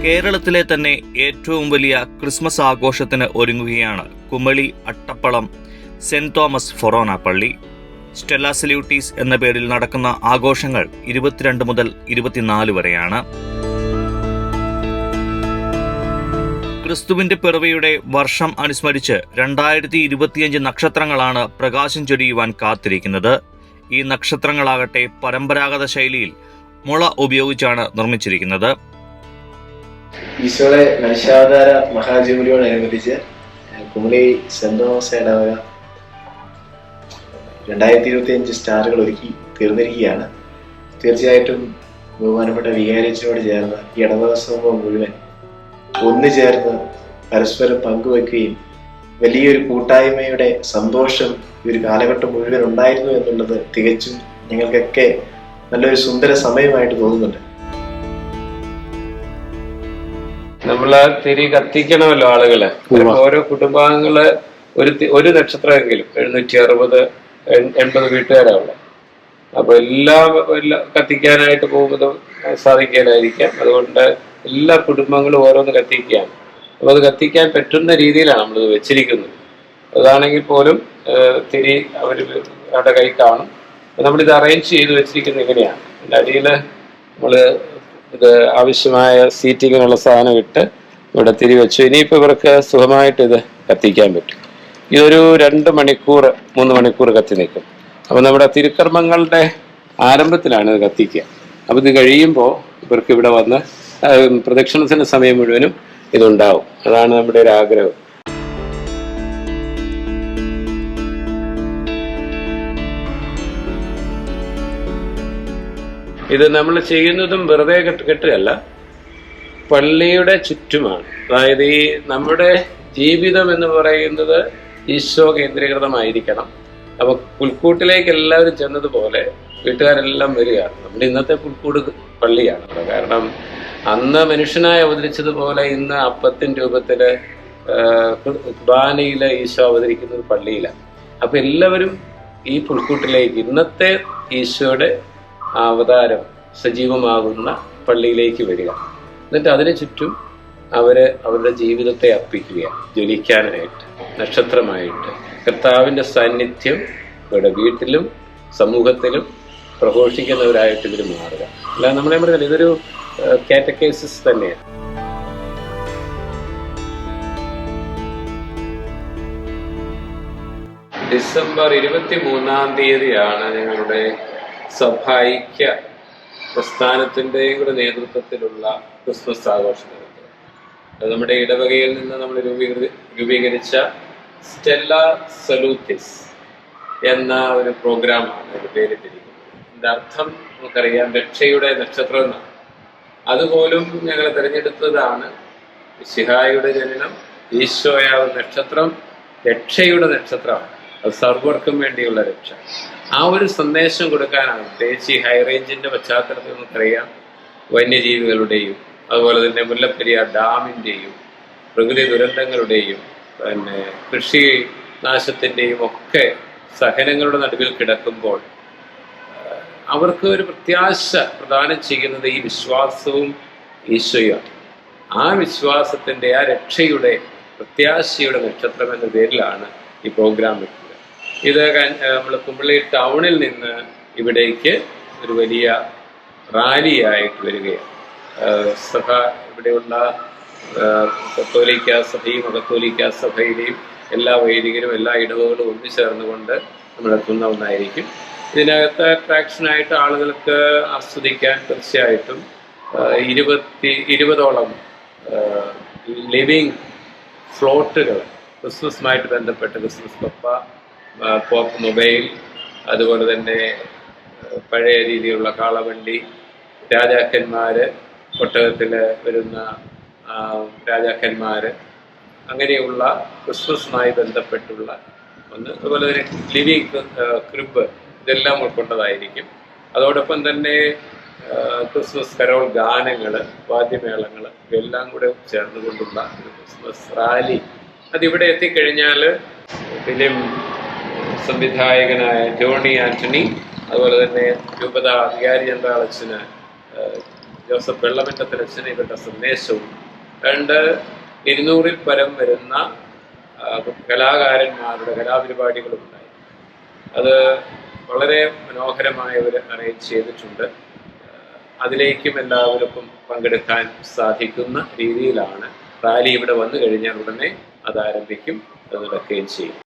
കേരളത്തിലെ തന്നെ ഏറ്റവും വലിയ ക്രിസ്മസ് ആഘോഷത്തിന് ഒരുങ്ങുകയാണ് കുമളി അട്ടപ്പളം സെന്റ് തോമസ് ഫൊറോന പള്ളി. സ്റ്റെല്ല സല്യൂട്ടീസ് എന്ന പേരിൽ നടക്കുന്ന ആഘോഷങ്ങൾ 22 മുതൽ 24 വരെയാണ്. ക്രിസ്തുവിന്റെ പിറവിയുടെ വർഷം അനുസ്മരിച്ച് 2025 നക്ഷത്രങ്ങളാണ് പ്രകാശം ചൊരിയുവാൻ കാത്തിരിക്കുന്നത്. ഈ നക്ഷത്രങ്ങളാകട്ടെ പരമ്പരാഗത ശൈലിയിൽ മുള ഉപയോഗിച്ചാണ് നിർമ്മിച്ചിരിക്കുന്നത്. ഈശോയുടെ മനുഷ്യാവതാര മഹാജൂബിലിയോടനുബന്ധിച്ച് കുമളി സെന്റ് തോമസ് ഇടവക 2025 സ്റ്റാറുകൾ ഒരുക്കി തീർന്നിരിക്കുകയാണ്. തീർച്ചയായിട്ടും ബഹുമാനപ്പെട്ട വികാരിയച്ചനോട് ചേർന്ന് ഈ ഇടവക സമൂഹം മുഴുവൻ ഒന്നു ചേർന്ന് പരസ്പരം പങ്കുവെക്കുകയും വലിയൊരു കൂട്ടായ്മയുടെ സന്തോഷം ഈ ഒരു കാലഘട്ടം മുഴുവൻ ഉണ്ടായിരുന്നു എന്നുള്ളത് തികച്ചും ഞങ്ങൾക്കൊക്കെ നല്ലൊരു സുന്ദര സമയമായിട്ട് തോന്നുന്നുണ്ട്. നമ്മള് തിരി കത്തിക്കണമല്ലോ ആളുകള്. ഓരോ കുടുംബാംഗങ്ങള് ഒരു നക്ഷത്രമെങ്കിലും 760-80 വീട്ടുകാരാവുള്ള. അപ്പൊ എല്ലാം കത്തിക്കാനായിട്ട് പോകുന്നതും സാധിക്കാനായിരിക്കാം. അതുകൊണ്ട് എല്ലാ കുടുംബങ്ങളും ഓരോന്ന് കത്തിക്കുകയാണ്. അപ്പൊ അത് കത്തിക്കാൻ പറ്റുന്ന രീതിയിലാണ് നമ്മളിത് വെച്ചിരിക്കുന്നത്. അതാണെങ്കിൽ പോലും തിരി അവരുടെ കൈ കാണും. നമ്മളിത് അറേഞ്ച് ചെയ്ത് വെച്ചിരിക്കുന്നത് ഇങ്ങനെയാണ്. അതിൻ്റെ അടിയിൽ നമ്മള് ഇത് ആവശ്യമായ സീറ്റിങ്ങിനുള്ള സാധനം ഇട്ട് ഇവിടെ തിരി വെച്ചു. ഇനിയിപ്പോൾ ഇവർക്ക് സുഖമായിട്ട് ഇത് കത്തിക്കാൻ പറ്റും. ഇതൊരു 2 മണിക്കൂർ 3 മണിക്കൂർ കത്തി നിൽക്കും. അപ്പം നമ്മുടെ തിരുക്കർമ്മങ്ങളുടെ ആരംഭത്തിലാണ് ഇത് കത്തിക്കുക. അപ്പം ഇത് കഴിയുമ്പോൾ ഇവർക്ക് ഇവിടെ വന്ന് പ്രദക്ഷിണത്തിന് സമയം മുഴുവനും ഇതുണ്ടാവും. അതാണ് നമ്മുടെ ഒരു ആഗ്രഹം. ഇത് നമ്മൾ ചെയ്യുന്നതും വെറുതെ കെട്ടുകയല്ല, പള്ളിയുടെ ചുറ്റുമാണ്. അതായത് ഈ നമ്മുടെ ജീവിതം എന്ന് പറയുന്നത് ഈശോ കേന്ദ്രീകൃതമായിരിക്കണം. അപ്പൊ പുൽക്കൂട്ടിലേക്ക് എല്ലാവരും ചെന്നതുപോലെ വീട്ടുകാരെല്ലാം വരികയാണ്. നമ്മുടെ ഇന്നത്തെ പുൽക്കൂട് പള്ളിയാണ്. കാരണം അന്ന് മനുഷ്യനായി അവതരിച്ചതുപോലെ ഇന്ന് അപ്പത്തിൻ രൂപത്തില് കുർബാനയില് ഈശോ അവതരിക്കുന്നത് പള്ളിയിലാണ്. അപ്പൊ എല്ലാവരും ഈ പുൽക്കൂട്ടിലേക്ക് ഇന്നത്തെ ഈശോയുടെ അവതാരം സജീവമാകുന്ന പള്ളിയിലേക്ക് വരിക. എന്നിട്ട് അതിനു ചുറ്റും അവരുടെ ജീവിതത്തെ അർപ്പിക്കുക, ജ്വലിക്കാനായിട്ട്, നക്ഷത്രമായിട്ട്. കർത്താവിൻ്റെ സാന്നിധ്യം ഇവിടെ വീട്ടിലും സമൂഹത്തിലും പ്രഘോഷിക്കുന്നവരായിട്ട് ഇവർ മാറുക. അല്ല, നമ്മളെ പറഞ്ഞാൽ ഇതൊരു കാറ്റക്കേസിസ് തന്നെയാണ്. ഡിസംബർ 23-ാം തീയതിയാണ് ഞങ്ങളുടെ സഭൈക്യ പ്രസ്ഥാനത്തിൻ്റെയും കൂടെ നേതൃത്വത്തിലുള്ള ക്രിസ്മസ് ആഘോഷം നടത്തുന്നത്. അത് നമ്മുടെ ഇടവകയിൽ നിന്ന് നമ്മൾ രൂപീകരിച്ച സ്റ്റെല്ല സലൂട്ടിസ് എന്ന ഒരു പ്രോഗ്രാമാണ് ഒരു പേരിട്ടിരിക്കുന്നത്. ഇതിൻ്റെ അർത്ഥം നമുക്കറിയാം, രക്ഷയുടെ നക്ഷത്രം എന്നാണ്. അതുപോലും ഞങ്ങൾ തിരഞ്ഞെടുത്തതാണ്. മിശിഹായുടെ ജനനം, ഈശോയാവുന്ന നക്ഷത്രം രക്ഷയുടെ നക്ഷത്രമാണ്. അത് സർവർക്കും വേണ്ടിയുള്ള രക്ഷ. ആ ഒരു സന്ദേശം കൊടുക്കാനാണ്. പ്രത്യേകിച്ച് ഈ ഹൈറേഞ്ചിന്റെ പശ്ചാത്തലത്തിൽ നമുക്കറിയാം, വന്യജീവികളുടെയും അതുപോലെ തന്നെ മുല്ലപ്പെരിയാർ ഡാമിൻ്റെയും പ്രകൃതി ദുരന്തങ്ങളുടെയും കൃഷി നാശത്തിൻ്റെയും ഒക്കെ സഹനങ്ങളുടെ നടുവിൽ കിടക്കുമ്പോൾ അവർക്ക് ഒരു പ്രത്യാശ പ്രദാനം ചെയ്യുന്നത് ഈ വിശ്വാസവും ഈശോയാണ്. ആ വിശ്വാസത്തിൻ്റെ, ആ രക്ഷയുടെ, പ്രത്യാശയുടെ നക്ഷത്രം എന്ന പേരിലാണ് ഈ പ്രോഗ്രാം വെക്കുന്നത്. ഇത് നമ്മൾ കുമളി ടൗണിൽ നിന്ന് ഇവിടേക്ക് ഒരു വലിയ റാലിയായിട്ട് വരികയാണ്. സഭ, ഇവിടെയുള്ള കത്തോലിക്ക സഭയും അകത്തോലിക്ക സഭയിലെയും എല്ലാ വൈദികരും എല്ലാ ഇടവകളും ഒന്നുചേർന്നുകൊണ്ട് നമ്മളെത്തുന്ന ഒന്നായിരിക്കും. ഇതിനകത്ത് അട്രാക്ഷനായിട്ട് ആളുകൾക്ക് ആസ്വദിക്കാൻ തീർച്ചയായിട്ടും 20ഓളം ലിവിങ് ഫ്ലോട്ടുകൾ ക്രിസ്മസുമായിട്ട് ബന്ധപ്പെട്ട്, ക്രിസ്മസ് പപ്പ, പോപ്പ് മൊബൈൽ, അതുപോലെ തന്നെ പഴയ രീതിയിലുള്ള കാളവണ്ടി, രാജാക്കന്മാര്, ഒട്ടകത്തിൽ വരുന്ന രാജാക്കന്മാര്, അങ്ങനെയുള്ള ക്രിസ്മസുമായി ബന്ധപ്പെട്ടുള്ള ഒന്ന്. അതുപോലെ തന്നെ ലിവിങ് ക്രിബ്, ഇതെല്ലാം ഉൾക്കൊണ്ടതായിരിക്കും. അതോടൊപ്പം തന്നെ ക്രിസ്മസ് കരോൾ ഗാനങ്ങൾ, വാദ്യമേളങ്ങൾ, ഇവയെല്ലാം കൂടെ ചേർന്നുകൊണ്ടുള്ള ഒരു ക്രിസ്മസ് റാലി. അതിവിടെ എത്തിക്കഴിഞ്ഞാൽ ഫിലിം സംവിധായകനായ ജോണി ആന്റണി, അതുപോലെ തന്നെ രൂപത വികാരി ജനറൽ അച്ഛന് ജോസഫ് വെള്ളമറ്റത്തിലച്ഛൻ ഇവരുടെ സന്ദേശവും 200-ൽ പരം വരുന്ന കലാകാരന്മാരുടെ കലാപരിപാടികളും ഉണ്ടായി. അത് വളരെ മനോഹരമായി അവർ അറേഞ്ച് ചെയ്തിട്ടുണ്ട്. അതിലേക്കും എല്ലാവർക്കും പങ്കെടുക്കാൻ സാധിക്കുന്ന രീതിയിലാണ് റാലി. ഇവിടെ വന്നു കഴിഞ്ഞാൽ ഉടനെ അത് ആരംഭിക്കും, അത് നടക്കുകയും ചെയ്യും.